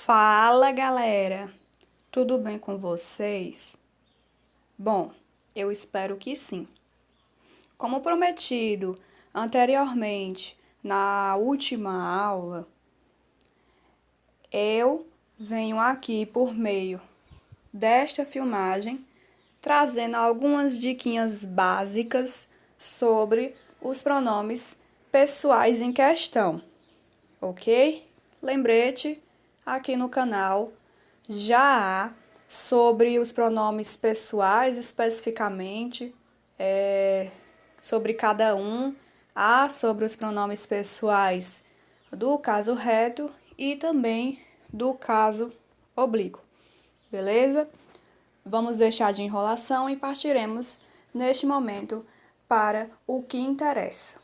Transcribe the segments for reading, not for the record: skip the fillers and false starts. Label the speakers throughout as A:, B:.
A: Fala, galera! Tudo bem com vocês? Bom, eu espero que sim. Como prometido anteriormente na última aula, eu venho aqui por meio desta filmagem trazendo algumas diquinhas básicas sobre os pronomes pessoais em questão, ok? Lembrete, aqui no canal já há sobre os pronomes pessoais especificamente, sobre cada um, há sobre os pronomes pessoais do caso reto e também do caso oblíquo, beleza? Vamos deixar de enrolação e partiremos neste momento para o que interessa.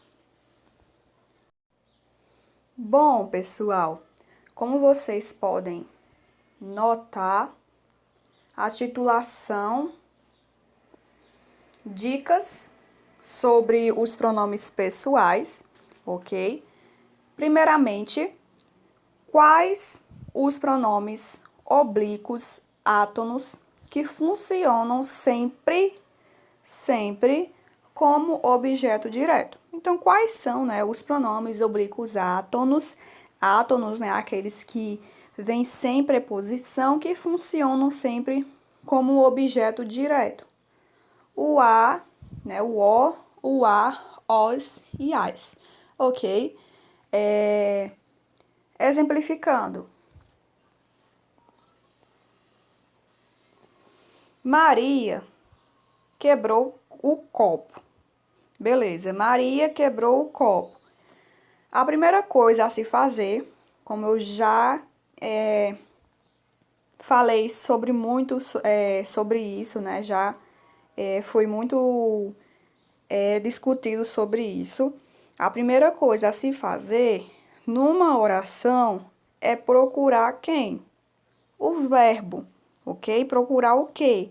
A: Bom, pessoal, como vocês podem notar, a titulação, dicas sobre os pronomes pessoais, ok? Primeiramente, quais os pronomes oblíquos átonos que funcionam sempre como objeto direto. Então, quais são, os pronomes oblíquos átonos? Átonos, aqueles que vêm sem preposição, que funcionam sempre como objeto direto. O a, o o, o a, os e as, ok? Exemplificando. Maria quebrou o copo. Beleza, Maria quebrou o copo. A primeira coisa a se fazer, como eu já falei sobre isso, já foi muito discutido sobre isso. A primeira coisa a se fazer numa oração é procurar quem? O verbo, ok? Procurar o quê?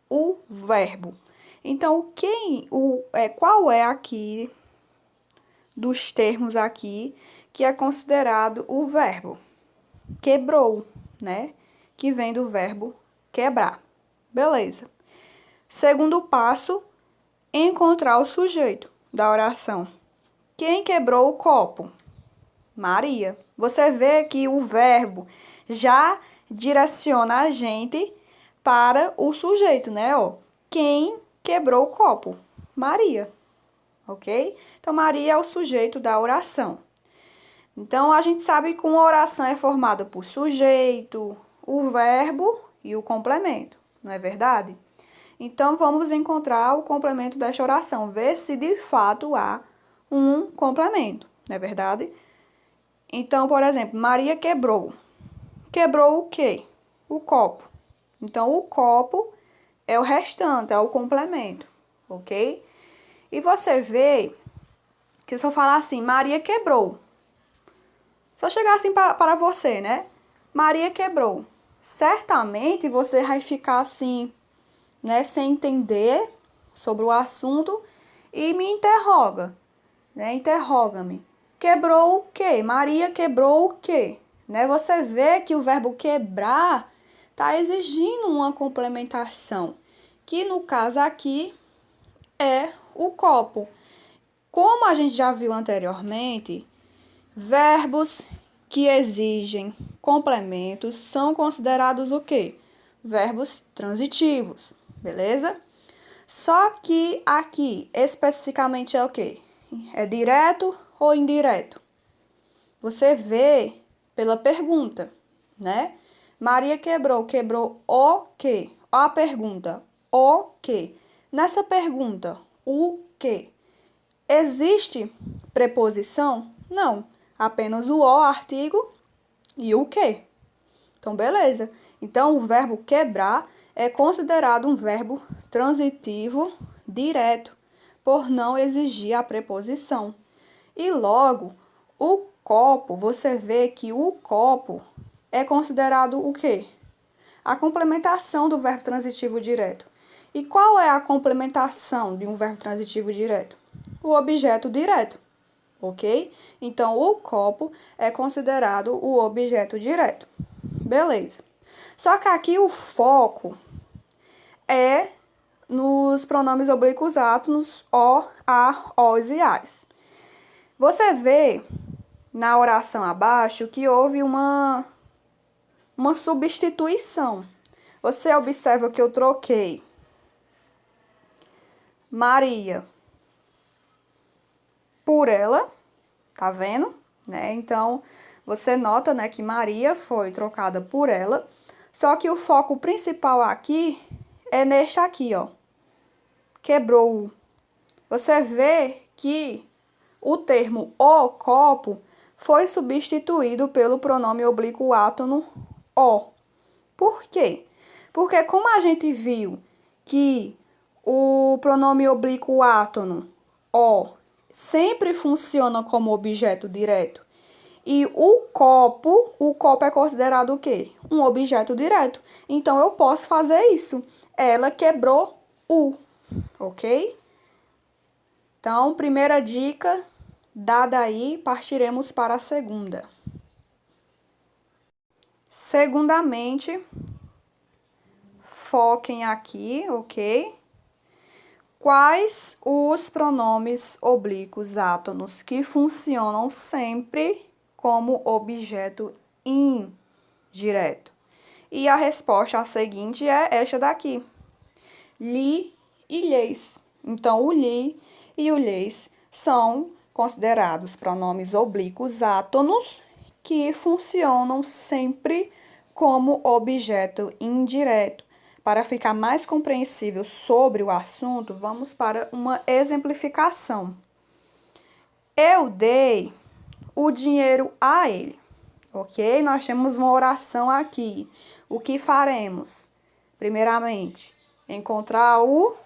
A: O verbo. Então, qual é aqui dos termos aqui que é considerado o verbo? Quebrou, que vem do verbo quebrar. Beleza. Segundo passo, encontrar o sujeito da oração. Quem quebrou o copo? Maria. Você vê que o verbo já direciona a gente para o sujeito, Quem quebrou o copo? Maria. Ok? Então, Maria é o sujeito da oração. Então, a gente sabe que uma oração é formada por sujeito, o verbo e o complemento, não é verdade? Então, vamos encontrar o complemento desta oração, ver se de fato há um complemento, não é verdade? Então, por exemplo, Maria quebrou. Quebrou o quê? O copo. Então, o copo é o restante, é o complemento, ok? E você vê que se eu falar assim, Maria quebrou. Se eu chegar assim para você, Maria quebrou. Certamente você vai ficar assim, sem entender sobre o assunto e me interroga, Interroga-me. Quebrou o quê? Maria quebrou o quê? Você vê que o verbo quebrar está exigindo uma complementação, que no caso aqui é o copo. Como a gente já viu anteriormente, verbos que exigem complementos são considerados o quê? Verbos transitivos, beleza? Só que aqui, especificamente, é o quê? É direto ou indireto? Você vê pela pergunta, Maria quebrou o quê? A pergunta, o quê? Nessa pergunta, o quê? Existe preposição? Não. Apenas o artigo e o quê? Então, beleza. Então, o verbo quebrar é considerado um verbo transitivo direto, por não exigir a preposição. E logo, o copo, você vê que o copo é considerado o quê? A complementação do verbo transitivo direto. E qual é a complementação de um verbo transitivo direto? O objeto direto, ok? Então, o copo é considerado o objeto direto. Beleza. Só que aqui o foco é nos pronomes oblíquos átonos o, a, os e as. Você vê na oração abaixo que houve uma substituição. Você observa que eu troquei Maria por ela, tá vendo? Né? Então, você nota, né, que Maria foi trocada por ela, só que o foco principal aqui é neste aqui, ó. Quebrou. Você vê que o termo o copo foi substituído pelo pronome oblíquo átono o. Por quê? Porque como a gente viu que o pronome oblíquo átono o sempre funciona como objeto direto e o copo é considerado o quê? Um objeto direto. Então, eu posso fazer isso. Ela quebrou o, ok? Então, primeira dica dada aí, partiremos para a segunda. Segundamente, foquem aqui, ok? Quais os pronomes oblíquos átonos que funcionam sempre como objeto indireto? E a resposta seguinte é esta daqui. Li e lhes. Então, o li e o lhes são considerados pronomes oblíquos átonos que funcionam sempre como objeto indireto. Para ficar mais compreensível sobre o assunto, vamos para uma exemplificação. Eu dei o dinheiro a ele, ok? Nós temos uma oração aqui. O que faremos? Primeiramente, encontrar o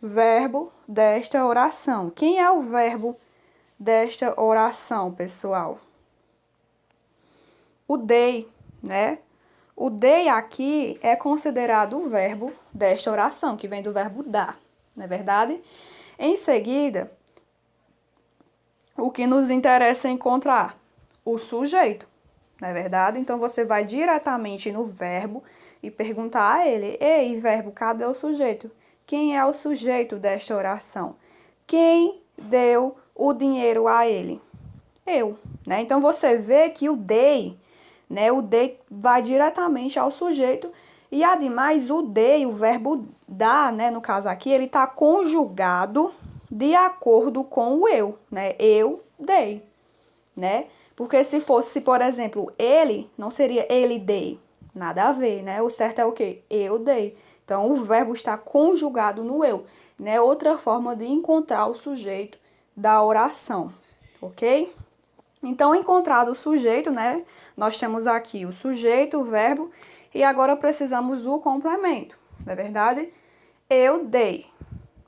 A: verbo desta oração. Quem é o verbo desta oração, pessoal? O dei, né? O dei aqui é considerado o verbo desta oração, que vem do verbo dar, não é verdade? Em seguida, o que nos interessa é encontrar o sujeito, não é verdade? Então, você vai diretamente no verbo e perguntar a ele: ei, verbo, cadê o sujeito? Quem é o sujeito desta oração? Quem deu o dinheiro a ele? Eu, né? Então, você vê que o dei, né? O dei vai diretamente ao sujeito e, ademais, o dei, o verbo dar, né? No caso aqui, ele está conjugado de acordo com o eu, né? Eu dei, né? Porque se fosse, por exemplo, ele, não seria ele dei. Nada a ver, né? O certo é o quê? Eu dei. Então, o verbo está conjugado no eu, né? Outra forma de encontrar o sujeito da oração, ok? Então, encontrado o sujeito, né? Nós temos aqui o sujeito, o verbo, e agora precisamos do complemento, não é verdade? Eu dei.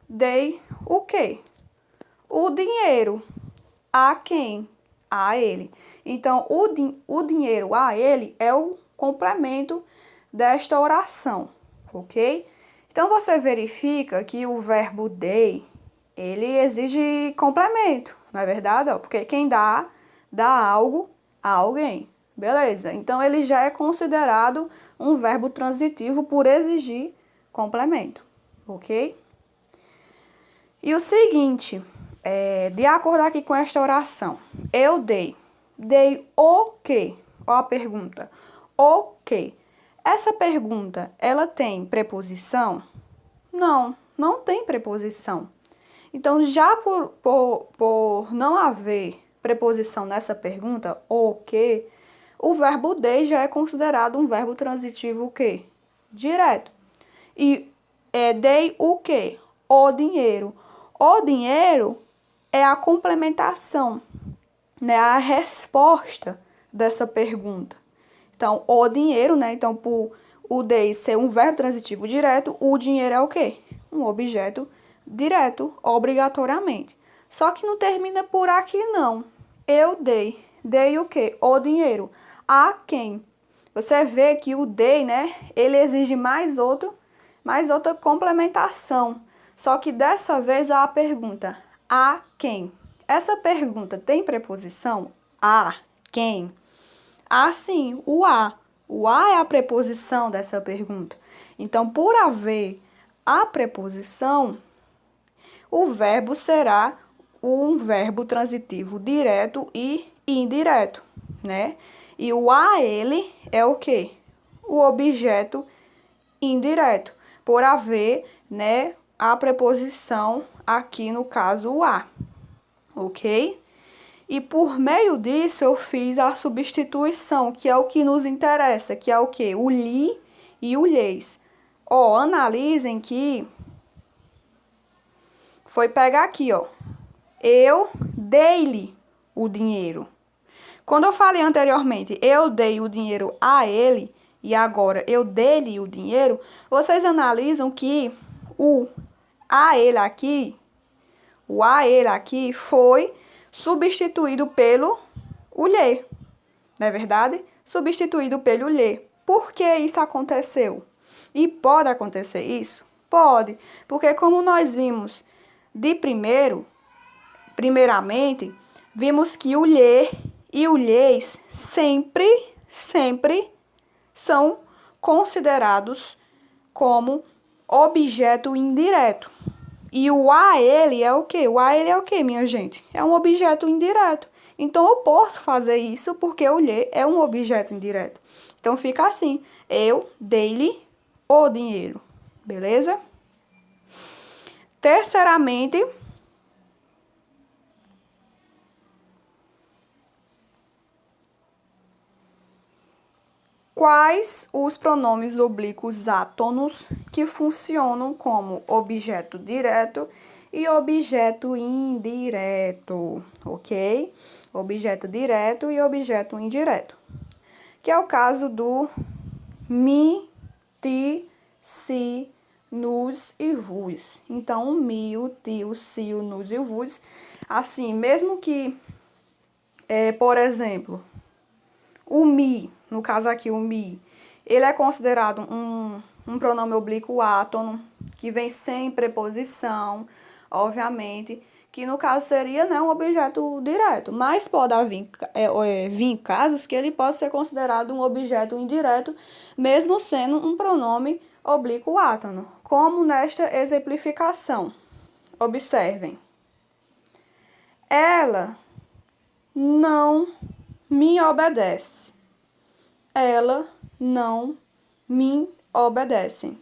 A: Dei o quê? O dinheiro. A quem? A ele. Então, o dinheiro a ele é o complemento desta oração, ok? Então, você verifica que o verbo dei, ele exige complemento, não é verdade? Porque quem dá algo a alguém, beleza? Então, ele já é considerado um verbo transitivo por exigir complemento, ok? E o seguinte, de acordo aqui com esta oração, eu dei. Dei o quê? Ó a pergunta. O quê? Essa pergunta, ela tem preposição? Não, não tem preposição. Então, já por não haver preposição nessa pergunta, o quê, o verbo dei já é considerado um verbo transitivo o quê? Direto. E dei o quê? O dinheiro. O dinheiro é a complementação, né? A resposta dessa pergunta. Então, o dinheiro, né? Então, por o dei ser um verbo transitivo direto, o dinheiro é o quê? Um objeto direto, obrigatoriamente. Só que não termina por aqui, não. Eu dei. Dei o quê? O dinheiro. A quem? Você vê que o dei, né? Ele exige mais outra complementação. Só que dessa vez há a pergunta: a quem? Essa pergunta tem preposição? A quem? Ah, sim, o a. O a é a preposição dessa pergunta. Então, por haver a preposição, o verbo será um verbo transitivo direto e indireto, né? E o a ele é o quê? O objeto indireto, por haver, né, a preposição aqui no caso o a, ok? E por meio disso eu fiz a substituição, que é o que nos interessa, que é o quê? O li e o lhes. Ó, analisem que foi pegar aqui, ó. Eu dei-lhe o dinheiro. Quando eu falei anteriormente, eu dei o dinheiro a ele, e agora eu dei-lhe o dinheiro, vocês analisam que o a ele aqui foi substituído pelo o lhe, não é verdade? Substituído pelo lhe. Por que isso aconteceu? E pode acontecer isso? Pode, porque como nós vimos de primeiramente, vimos que o lhe e o lhes sempre são considerados como objeto indireto. E o a ele é o quê? O a ele é o quê, minha gente? É um objeto indireto. Então, eu posso fazer isso porque o lhe é um objeto indireto. Então, fica assim. Eu dei-lhe o dinheiro. Beleza? Terceiramente, quais os pronomes oblíquos átonos que funcionam como objeto direto e objeto indireto, ok? Objeto direto e objeto indireto, que é o caso do mi, ti, si, nos e vos. Então, o mi, o ti, o si, o nos e o vos, assim, mesmo que, por exemplo, o mi, no caso aqui o mi, ele é considerado um pronome oblíquo átono, que vem sem preposição, obviamente, que no caso seria, né, um objeto direto, mas pode vir casos que ele pode ser considerado um objeto indireto, mesmo sendo um pronome oblíquo átono, como nesta exemplificação. Observem. Ela não me obedece. Ela não me obedece.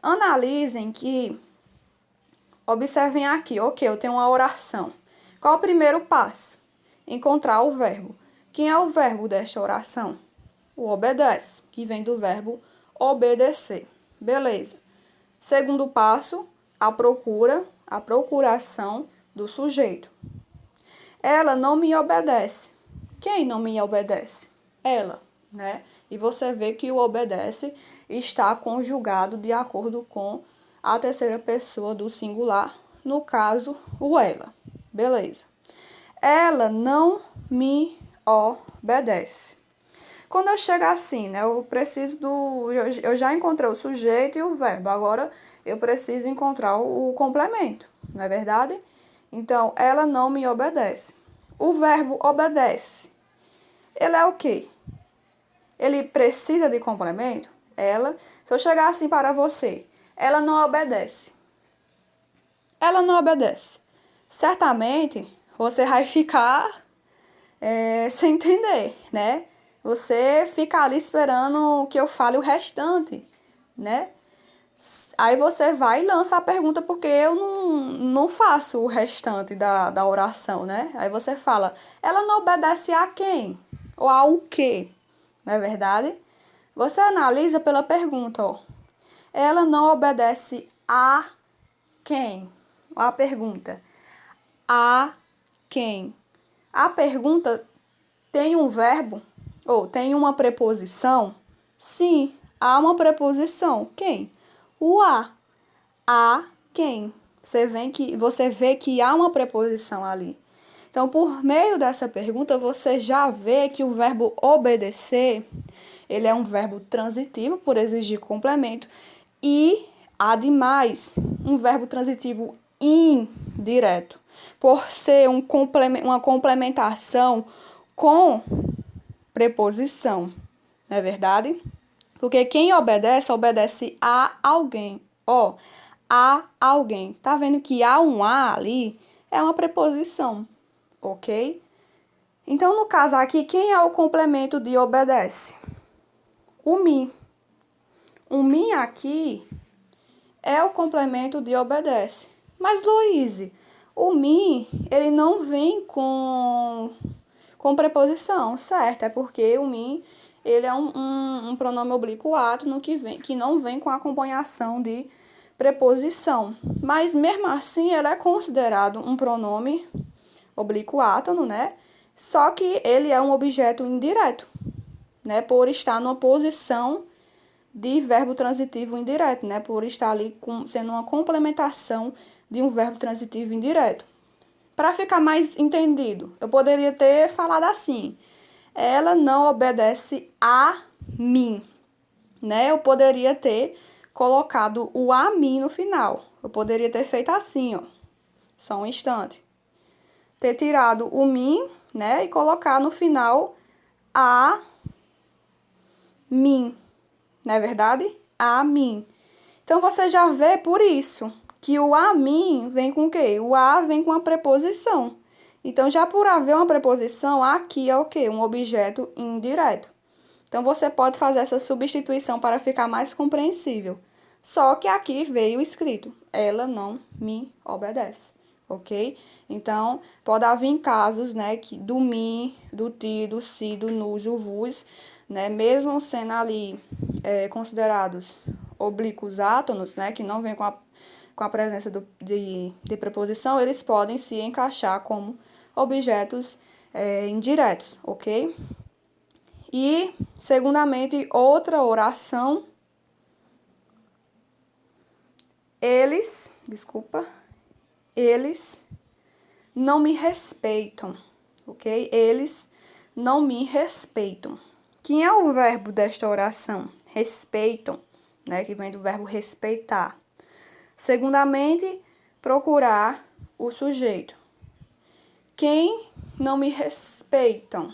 A: Analisem que, observem aqui, ok, eu tenho uma oração. Qual o primeiro passo? Encontrar o verbo. Quem é o verbo desta oração? O obedece, que vem do verbo obedecer. Beleza. Segundo passo, a procuração do sujeito. Ela não me obedece. Quem não me obedece? Ela, né? E você vê que o obedece está conjugado de acordo com a terceira pessoa do singular, no caso, o ela. Beleza. Ela não me obedece. Quando eu chego assim, né, eu preciso eu já encontrei o sujeito e o verbo, agora eu preciso encontrar o complemento, não é verdade? Então, ela não me obedece. O verbo obedece, ele é o quê? Ele precisa de complemento? Se eu chegar assim para você, ela não obedece. Ela não obedece. Certamente, você vai ficar sem entender, né? Você fica ali esperando que eu fale o restante, né? Aí você vai e lança a pergunta, porque eu não faço o restante da oração, né? Aí você fala, ela não obedece a quem? Ou ao quê? Não é verdade? Você analisa pela pergunta, ó. Ela não obedece a quem? A pergunta. A quem? A pergunta tem um verbo? Ou tem uma preposição? Sim, há uma preposição. Quem? O a. A quem? Você vê que há uma preposição ali. Então, por meio dessa pergunta, você já vê que o verbo obedecer, ele é um verbo transitivo, por exigir complemento, e, ademais, um verbo transitivo indireto, por ser uma complementação com preposição, não é verdade? Porque quem obedece, obedece a alguém. Ó, a alguém. Tá vendo que há um a ali? É uma preposição, ok? Então, no caso aqui, quem é o complemento de obedece? O me. O me aqui é o complemento de obedece. Mas, Luíse, o me, ele não vem com preposição, certo? É porque o me, ele é um pronome oblíquo átono que não vem com acompanhação de preposição. Mas, mesmo assim, ele é considerado um pronome oblíquo átono, né? Só que ele é um objeto indireto, né? Por estar numa posição de verbo transitivo indireto, né? Por estar ali sendo uma complementação de um verbo transitivo indireto. Para ficar mais entendido, eu poderia ter falado assim: ela não obedece a mim, né? Eu poderia ter colocado o a mim no final. Eu poderia ter feito assim, ó. Só um instante. Ter tirado o mim, né? E colocar no final a mim, não é verdade? A mim. Então, você já vê por isso que o a mim vem com o quê? O a vem com a preposição. Então, já por haver uma preposição, aqui é o quê? Um objeto indireto. Então, você pode fazer essa substituição para ficar mais compreensível. Só que aqui veio escrito, ela não me obedece, ok? Então, pode haver casos, né, que do me, do ti, do si, do nus, o vos, né, mesmo sendo ali considerados oblíquos átonos, né, que não vem com a presença de preposição, eles podem se encaixar como objetos indiretos, ok? E, segundamente, outra oração, eles não me respeitam, ok? Eles não me respeitam. Quem é o verbo desta oração? Respeitam, né? Que vem do verbo respeitar. Segundamente, procurar o sujeito. Quem não me respeitam?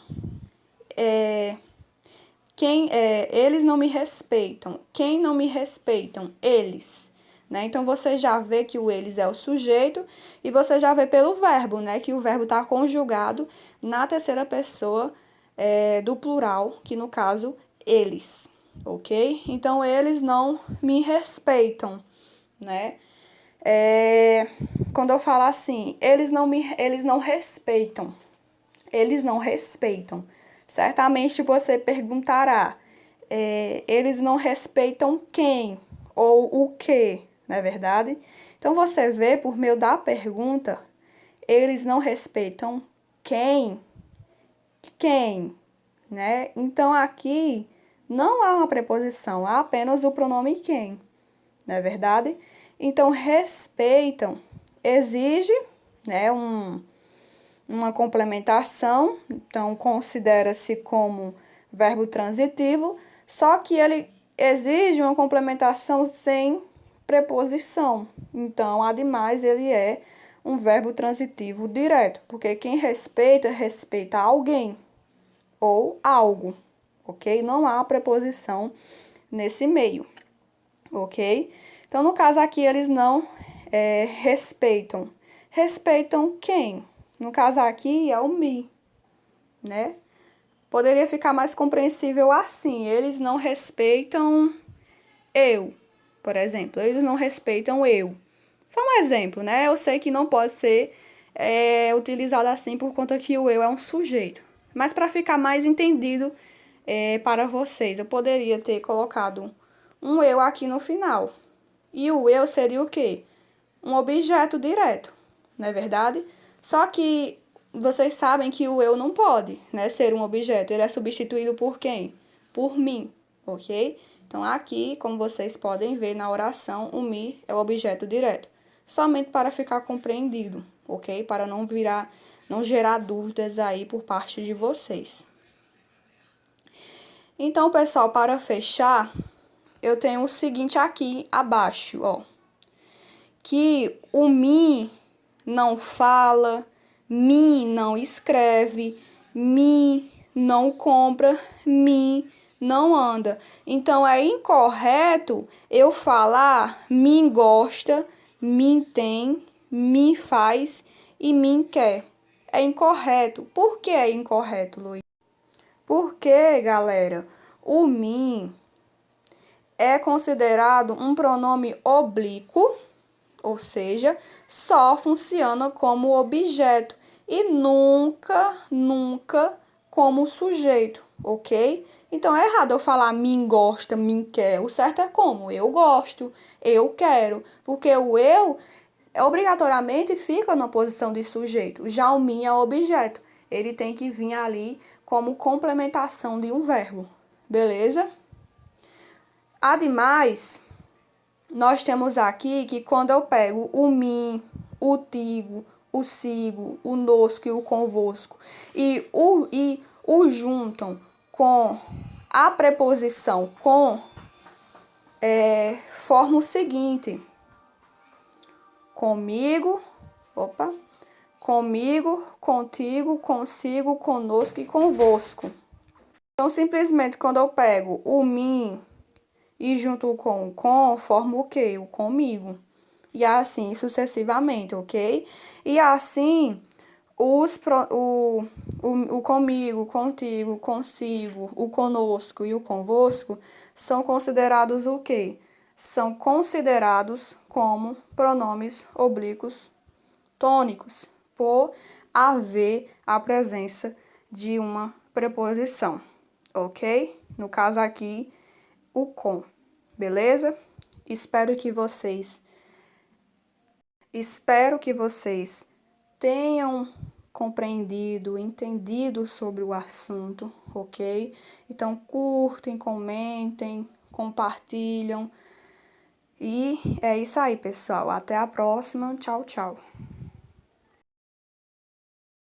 A: Eles não me respeitam. Quem não me respeitam? Eles. Né? Então, você já vê que o eles é o sujeito e você já vê pelo verbo, né? Que o verbo está conjugado na terceira pessoa do plural, que no caso, eles, ok? Então, eles não me respeitam, né? Quando eu falo assim, eles não respeitam. Eles não respeitam. Certamente você perguntará, eles não respeitam quem ou o que, não é verdade? Então, você vê por meio da pergunta, eles não respeitam quem, né? Então, aqui não há uma preposição, há apenas o pronome quem, não é verdade? Então, respeitam exige, né, uma complementação, então considera-se como verbo transitivo, só que ele exige uma complementação sem preposição. Então, ademais, ele é um verbo transitivo direto, porque quem respeita, respeita alguém ou algo, ok? Não há preposição nesse meio, ok? Então, no caso aqui, eles não respeitam. Respeitam quem? No caso aqui é o me, né? Poderia ficar mais compreensível assim. Eles não respeitam eu, por exemplo. Eles não respeitam eu. Só um exemplo, né? Eu sei que não pode ser utilizado assim por conta que o eu é um sujeito. Mas para ficar mais entendido para vocês, eu poderia ter colocado um eu aqui no final. E o eu seria o quê? Um objeto direto, não é verdade? Só que vocês sabem que o eu não pode, né, ser um objeto. Ele é substituído por quem? Por mim, ok? Então, aqui, como vocês podem ver na oração, o me é o objeto direto. Somente para ficar compreendido, ok? Para não gerar dúvidas aí por parte de vocês. Então, pessoal, para fechar, eu tenho o seguinte aqui abaixo, ó. Que o me não fala, me não escreve, me não compra, me não anda. Então, é incorreto eu falar mim gosta, mim tem, mim faz e mim quer. É incorreto. Por que é incorreto, Luiz? Porque, galera, o mim é considerado um pronome oblíquo, ou seja, só funciona como objeto e nunca como sujeito, ok? Então é errado eu falar mim gosta, mim quer. O certo é como? Eu gosto, eu quero, porque o eu obrigatoriamente fica na posição de sujeito. Já o mim é objeto. Ele tem que vir ali como complementação de um verbo. Beleza? Ademais, nós temos aqui que quando eu pego o mim, o tigo, o sigo, o nosco e o convosco e o juntam com a preposição com, forma o seguinte: comigo, opa, comigo, contigo, consigo, conosco e convosco. Então, simplesmente quando eu pego o mim e junto com o com, forma o quê? O comigo. E assim sucessivamente, ok? E assim, o comigo, contigo, consigo, o conosco e o convosco são considerados o quê? São considerados como pronomes oblíquos tônicos, por haver a presença de uma preposição, ok? No caso aqui, o com, beleza? Espero que vocês tenham compreendido, entendido sobre o assunto, ok? Então curtem, comentem, compartilham. E é isso aí, pessoal. Até a próxima. Tchau, tchau.